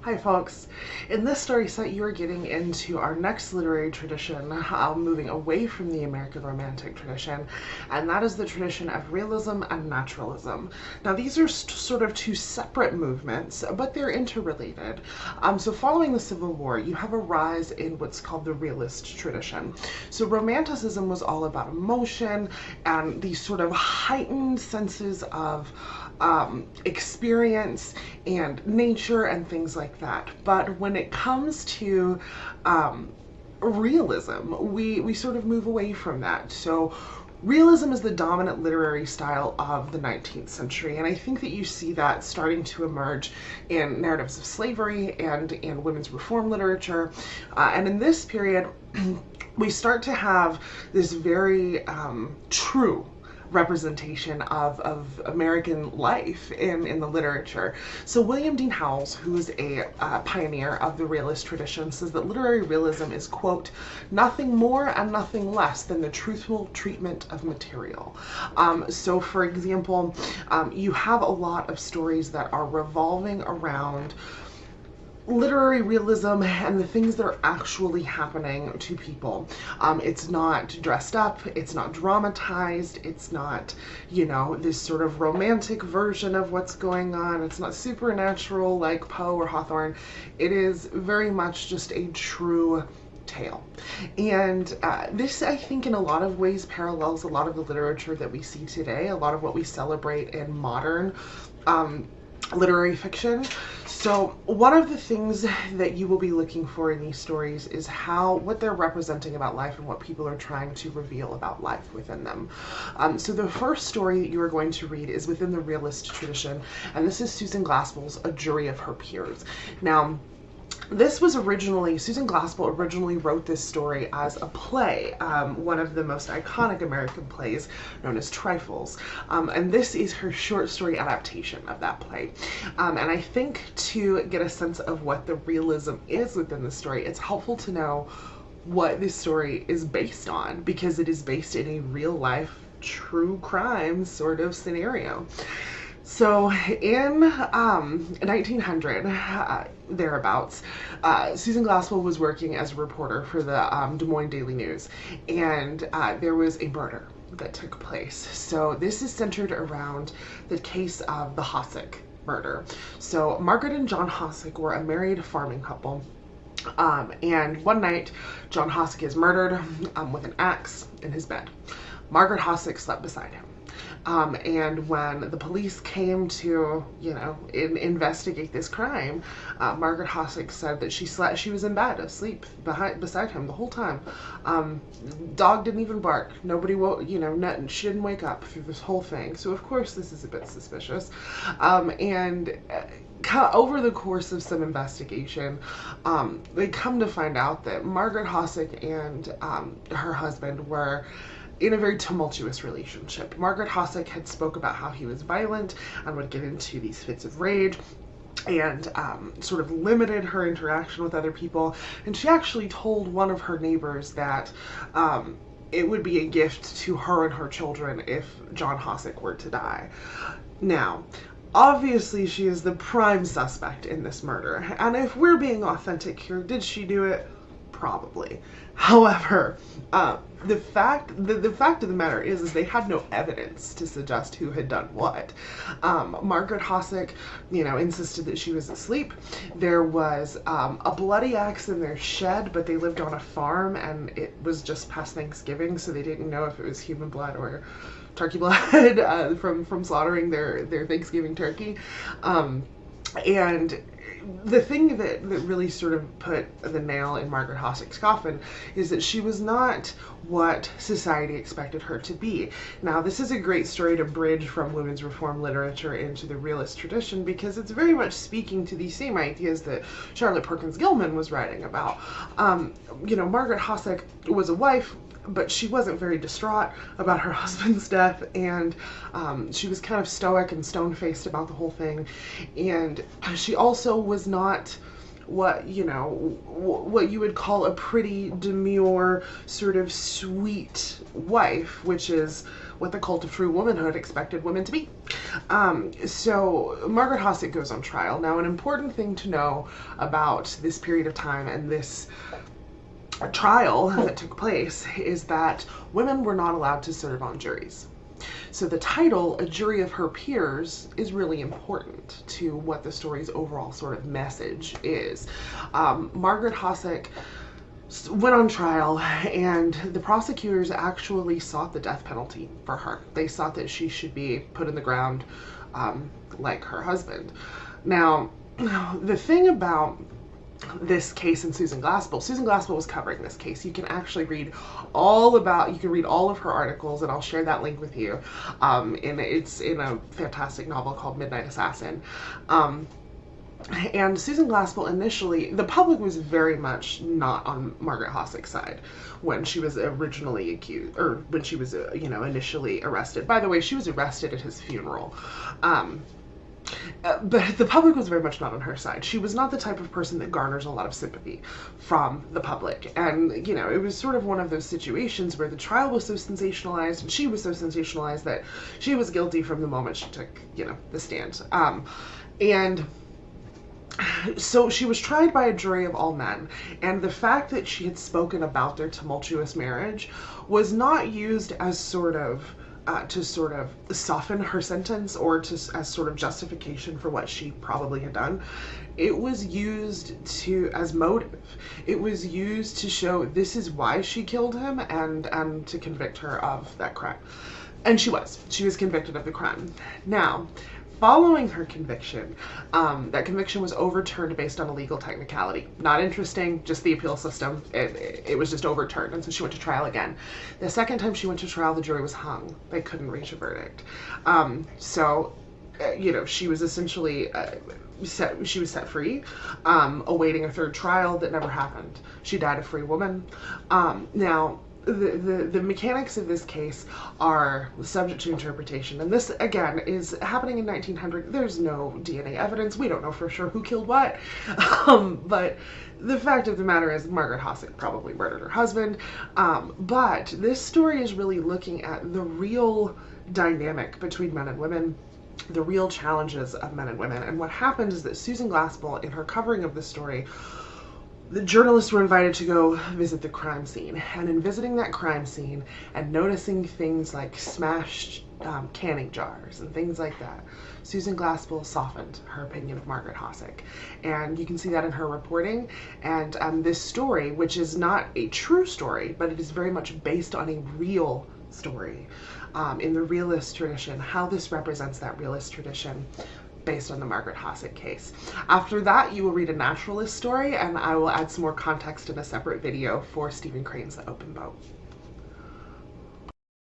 Hi folks, in this story set you are getting into our next literary tradition, moving away from the American Romantic tradition, and that is the tradition of realism and naturalism. Now these are sort of two separate movements, but they're interrelated. So following the Civil War, you have a rise in what's called the realist tradition. So Romanticism was all about emotion and these sort of heightened senses of experience and nature and things like that. But when it comes to realism, we sort of move away from that. So realism is the dominant literary style of the 19th century, and I think that you see that starting to emerge in narratives of slavery and in women's reform literature. And in this period, we start to have this very true representation of American life in the literature. So William Dean Howells, who is a pioneer of the realist tradition, says that literary realism is, quote, nothing more and nothing less than the truthful treatment of material. So for example, you have a lot of stories that are revolving around literary realism and the things that are actually happening to people. It's not dressed up, it's not dramatized, it's not, you know, this sort of romantic version of what's going on. It's not supernatural like Poe or Hawthorne. It is very much just a true tale. And this, I think, in a lot of ways parallels a lot of the literature that we see today, a lot of what we celebrate in modern literary fiction. So one of the things that you will be looking for in these stories is what they're representing about life and what people are trying to reveal about life within them. So the first story that you are going to read is within the realist tradition, and this is Susan Glaspell's A Jury of Her Peers. Now, this was Susan Glaspell originally wrote this story as a play, one of the most iconic American plays known as Trifles. And this is her short story adaptation of that play. And I think to get a sense of what the realism is within the story, it's helpful to know what this story is based on, because it is based in a real life true crime sort of scenario. So in 1900, thereabouts, Susan Glaspell was working as a reporter for the Des Moines Daily News, and there was a murder that took place. So this is centered around the case of the Hossick murder. So Margaret and John Hossick were a married farming couple. And one night, John Hossick is murdered with an axe in his bed. Margaret Hossick slept beside him. And when the police came to, investigate this crime, Margaret Hossick said that she was in bed, asleep, beside him the whole time. Dog didn't even bark. Nobody woke, she didn't wake up through this whole thing. So of course this is a bit suspicious. Over the course of some investigation, they come to find out that Margaret Hossick and her husband were in a very tumultuous relationship. Margaret Hossick had spoke about how he was violent and would get into these fits of rage and sort of limited her interaction with other people. And she actually told one of her neighbors that it would be a gift to her and her children if John Hossick were to die. Now, obviously she is the prime suspect in this murder. And if we're being authentic here, did she do it? Probably. However, the fact of the matter is they had no evidence to suggest who had done what. Margaret Hossick, insisted that she was asleep. There was a bloody axe in their shed, but they lived on a farm and it was just past Thanksgiving, so they didn't know if it was human blood or turkey blood from slaughtering their Thanksgiving turkey. And the thing that really sort of put the nail in Margaret Hossick's coffin is that she was not what society expected her to be. Now, this is a great story to bridge from women's reform literature into the realist tradition, because it's very much speaking to these same ideas that Charlotte Perkins Gilman was writing about. Margaret Hossick was a wife, but she wasn't very distraught about her husband's death, and she was kind of stoic and stone-faced about the whole thing. And she also was not what you would call a pretty demure, sort of sweet wife, which is what the cult of true womanhood expected women to be. So Margaret Hossick goes on trial. Now, an important thing to know about this period of time and this trial that took place is that women were not allowed to serve on juries. So the title, A Jury of Her Peers, is really important to what the story's overall sort of message is. Margaret Hossick went on trial, and the prosecutors actually sought the death penalty for her. They sought that she should be put in the ground like her husband. Now, the thing about this case and Susan Glaspell was covering this case. You can actually read you can read all of her articles, and I'll share that link with you. It's in a fantastic novel called Midnight Assassin. And Susan Glaspell, initially, the public was very much not on Margaret Hossick's side when she was originally accused, or when she was, initially arrested. By the way, she was arrested at his funeral. But the public was very much not on her side. She was not the type of person that garners a lot of sympathy from the public. And, it was sort of one of those situations where the trial was so sensationalized, and she was so sensationalized that she was guilty from the moment she took, the stand. And so she was tried by a jury of all men, and the fact that she had spoken about their tumultuous marriage was not used as to sort of soften her sentence or as sort of justification for what she probably had done. It was used as motive. It was used to show this is why she killed him, and to convict her of that crime. And she was convicted of the crime. Now, following her conviction, that conviction was overturned based on a legal technicality. Not interesting, just the appeal system. It was just overturned, and so she went to trial again. The second time she went to trial, the jury was hung. They couldn't reach a verdict. She was essentially set free, awaiting a third trial that never happened. She died a free woman. Now, the mechanics of this case are subject to interpretation, and this again is happening in 1900. There's no DNA evidence. We don't know for sure who killed what, but the fact of the matter is Margaret Hossick probably murdered her husband. But this story is really looking at the real dynamic between men and women, the real challenges of men and women. And what happened is that Susan Glaspell, in her covering of the story, the journalists were invited to go visit the crime scene. And in visiting that crime scene and noticing things like smashed canning jars and things like that, Susan Glaspell softened her opinion of Margaret Hossick. And you can see that in her reporting. And this story, which is not a true story, but it is very much based on a real story in the realist tradition, how this represents that realist tradition based on the Margaret Hossick case. After that, you will read a naturalist story, and I will add some more context in a separate video for Stephen Crane's The Open Boat.